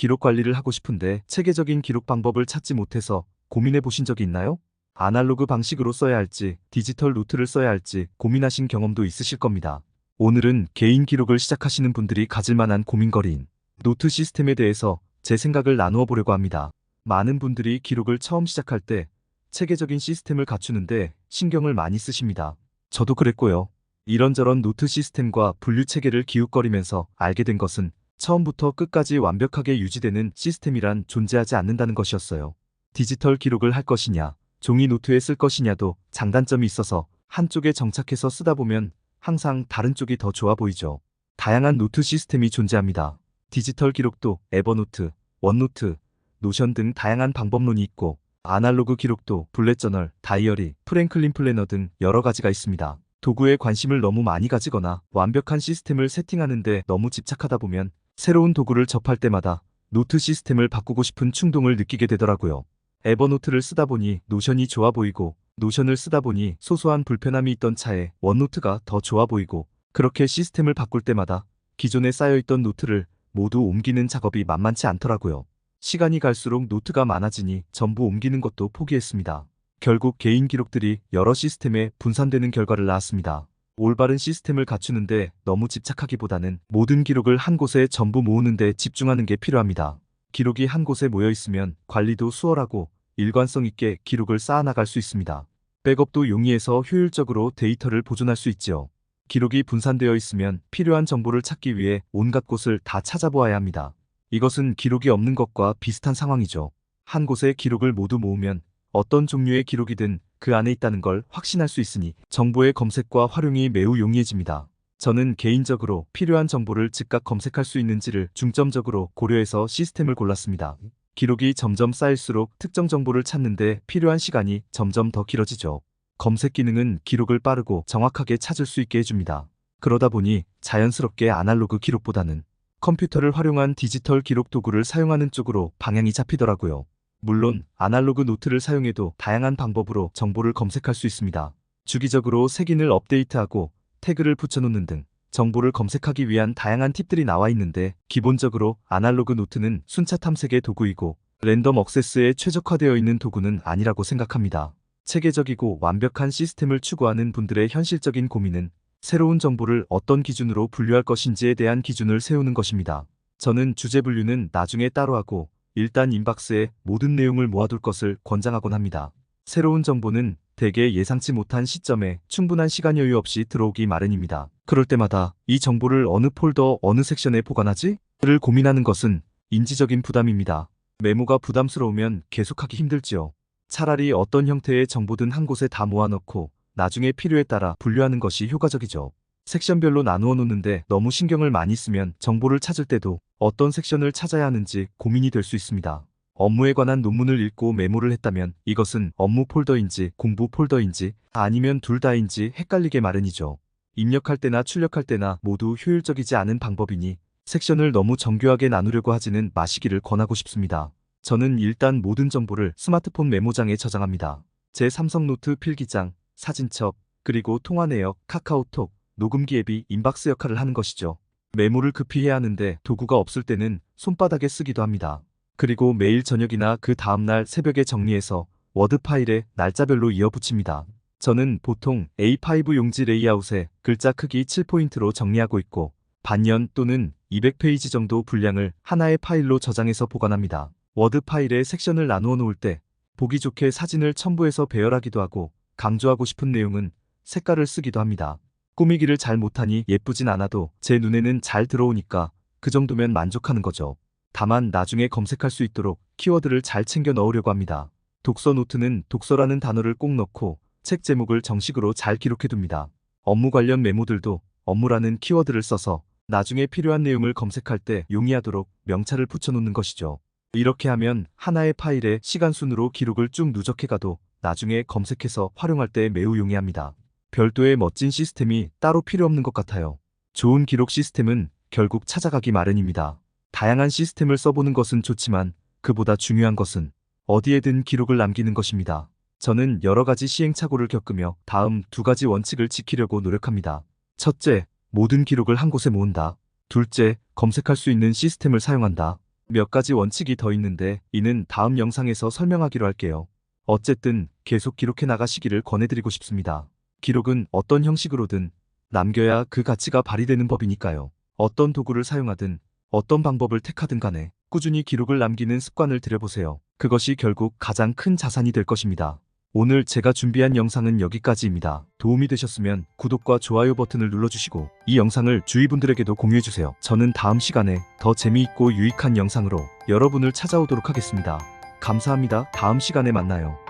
기록 관리를 하고 싶은데 체계적인 기록 방법을 찾지 못해서 고민해 보신 적이 있나요? 아날로그 방식으로 써야 할지 디지털 노트를 써야 할지 고민하신 경험도 있으실 겁니다. 오늘은 개인 기록을 시작하시는 분들이 가질 만한 고민거리인 노트 시스템에 대해서 제 생각을 나누어 보려고 합니다. 많은 분들이 기록을 처음 시작할 때 체계적인 시스템을 갖추는데 신경을 많이 쓰십니다. 저도 그랬고요. 이런저런 노트 시스템과 분류 체계를 기웃거리면서 알게 된 것은 처음부터 끝까지 완벽하게 유지되는 시스템이란 존재하지 않는다는 것이었어요. 디지털 기록을 할 것이냐, 종이 노트에 쓸 것이냐도 장단점이 있어서 한쪽에 정착해서 쓰다 보면 항상 다른 쪽이 더 좋아 보이죠. 다양한 노트 시스템이 존재합니다. 디지털 기록도 에버노트, 원노트, 노션 등 다양한 방법론이 있고 아날로그 기록도 블렛저널, 다이어리, 프랭클린 플래너 등 여러 가지가 있습니다. 도구에 관심을 너무 많이 가지거나 완벽한 시스템을 세팅하는데 너무 집착하다 보면 새로운 도구를 접할 때마다 노트 시스템을 바꾸고 싶은 충동을 느끼게 되더라고요. 에버노트를 쓰다 보니 노션이 좋아 보이고 노션을 쓰다 보니 소소한 불편함이 있던 차에 원노트가 더 좋아 보이고 그렇게 시스템을 바꿀 때마다 기존에 쌓여있던 노트를 모두 옮기는 작업이 만만치 않더라고요. 시간이 갈수록 노트가 많아지니 전부 옮기는 것도 포기했습니다. 결국 개인 기록들이 여러 시스템에 분산되는 결과를 낳았습니다. 올바른 시스템을 갖추는데 너무 집착하기보다는 모든 기록을 한 곳에 전부 모으는 데 집중하는 게 필요합니다. 기록이 한 곳에 모여 있으면 관리도 수월하고 일관성 있게 기록을 쌓아나갈 수 있습니다. 백업도 용이해서 효율적으로 데이터를 보존할 수 있지요. 기록이 분산되어 있으면 필요한 정보를 찾기 위해 온갖 곳을 다 찾아보아야 합니다. 이것은 기록이 없는 것과 비슷한 상황이죠. 한 곳에 기록을 모두 모으면 어떤 종류의 기록이든 그 안에 있다는 걸 확신할 수 있으니 정보의 검색과 활용이 매우 용이해집니다. 저는 개인적으로 필요한 정보를 즉각 검색할 수 있는지를 중점적으로 고려해서 시스템을 골랐습니다. 기록이 점점 쌓일수록 특정 정보를 찾는데 필요한 시간이 점점 더 길어지죠. 검색 기능은 기록을 빠르고 정확하게 찾을 수 있게 해줍니다. 그러다 보니 자연스럽게 아날로그 기록보다는 컴퓨터를 활용한 디지털 기록 도구를 사용하는 쪽으로 방향이 잡히더라고요. 물론 아날로그 노트를 사용해도 다양한 방법으로 정보를 검색할 수 있습니다. 주기적으로 색인을 업데이트하고 태그를 붙여놓는 등 정보를 검색하기 위한 다양한 팁들이 나와 있는데 기본적으로 아날로그 노트는 순차 탐색의 도구이고 랜덤 억세스에 최적화되어 있는 도구는 아니라고 생각합니다. 체계적이고 완벽한 시스템을 추구하는 분들의 현실적인 고민은 새로운 정보를 어떤 기준으로 분류할 것인지에 대한 기준을 세우는 것입니다. 저는 주제 분류는 나중에 따로 하고 일단 인박스에 모든 내용을 모아둘 것을 권장하곤 합니다. 새로운 정보는 대개 예상치 못한 시점에 충분한 시간 여유 없이 들어오기 마련입니다. 그럴 때마다 이 정보를 어느 폴더 어느 섹션에 보관하지? 를 고민하는 것은 인지적인 부담입니다. 메모가 부담스러우면 계속하기 힘들지요. 차라리 어떤 형태의 정보든 한 곳에 다 모아놓고 나중에 필요에 따라 분류하는 것이 효과적이죠. 섹션별로 나누어 놓는데 너무 신경을 많이 쓰면 정보를 찾을 때도 어떤 섹션을 찾아야 하는지 고민이 될 수 있습니다. 업무에 관한 논문을 읽고 메모를 했다면 이것은 업무 폴더인지 공부 폴더인지 아니면 둘 다인지 헷갈리게 마련이죠. 입력할 때나 출력할 때나 모두 효율적이지 않은 방법이니 섹션을 너무 정교하게 나누려고 하지는 마시기를 권하고 싶습니다. 저는 일단 모든 정보를 스마트폰 메모장에 저장합니다. 제 삼성노트 필기장, 사진첩, 그리고 통화 내역, 카카오톡, 녹음기 앱이 인박스 역할을 하는 것이죠. 메모를 급히 해야 하는데 도구가 없을 때는 손바닥에 쓰기도 합니다. 그리고 매일 저녁이나 그 다음날 새벽에 정리해서 워드 파일에 날짜별로 이어붙입니다. 저는 보통 A5 용지 레이아웃에 글자 크기 7포인트로 정리하고 있고 반년 또는 200페이지 정도 분량을 하나의 파일로 저장해서 보관합니다. 워드 파일에 섹션을 나누어 놓을 때 보기 좋게 사진을 첨부해서 배열하기도 하고 강조하고 싶은 내용은 색깔을 쓰기도 합니다. 꾸미기를 잘 못하니 예쁘진 않아도 제 눈에는 잘 들어오니까 그 정도면 만족하는 거죠. 다만 나중에 검색할 수 있도록 키워드를 잘 챙겨 넣으려고 합니다. 독서 노트는 독서라는 단어를 꼭 넣고 책 제목을 정식으로 잘 기록해둡니다. 업무 관련 메모들도 업무라는 키워드를 써서 나중에 필요한 내용을 검색할 때 용이하도록 명찰을 붙여놓는 것이죠. 이렇게 하면 하나의 파일에 시간 순으로 기록을 쭉 누적해가도 나중에 검색해서 활용할 때 매우 용이합니다. 별도의 멋진 시스템이 따로 필요 없는 것 같아요. 좋은 기록 시스템은 결국 찾아가기 마련입니다. 다양한 시스템을 써보는 것은 좋지만 그보다 중요한 것은 어디에든 기록을 남기는 것입니다. 저는 여러 가지 시행착오를 겪으며 다음 두 가지 원칙을 지키려고 노력합니다. 첫째, 모든 기록을 한 곳에 모은다. 둘째, 검색할 수 있는 시스템을 사용한다. 몇 가지 원칙이 더 있는데 이는 다음 영상에서 설명하기로 할게요. 어쨌든 계속 기록해 나가시기를 권해드리고 싶습니다. 기록은 어떤 형식으로든 남겨야 그 가치가 발휘되는 법이니까요. 어떤 도구를 사용하든 어떤 방법을 택하든 간에 꾸준히 기록을 남기는 습관을 들여보세요. 그것이 결국 가장 큰 자산이 될 것입니다. 오늘 제가 준비한 영상은 여기까지입니다. 도움이 되셨으면 구독과 좋아요 버튼을 눌러주시고 이 영상을 주위 분들에게도 공유해주세요. 저는 다음 시간에 더 재미있고 유익한 영상으로 여러분을 찾아오도록 하겠습니다. 감사합니다. 다음 시간에 만나요.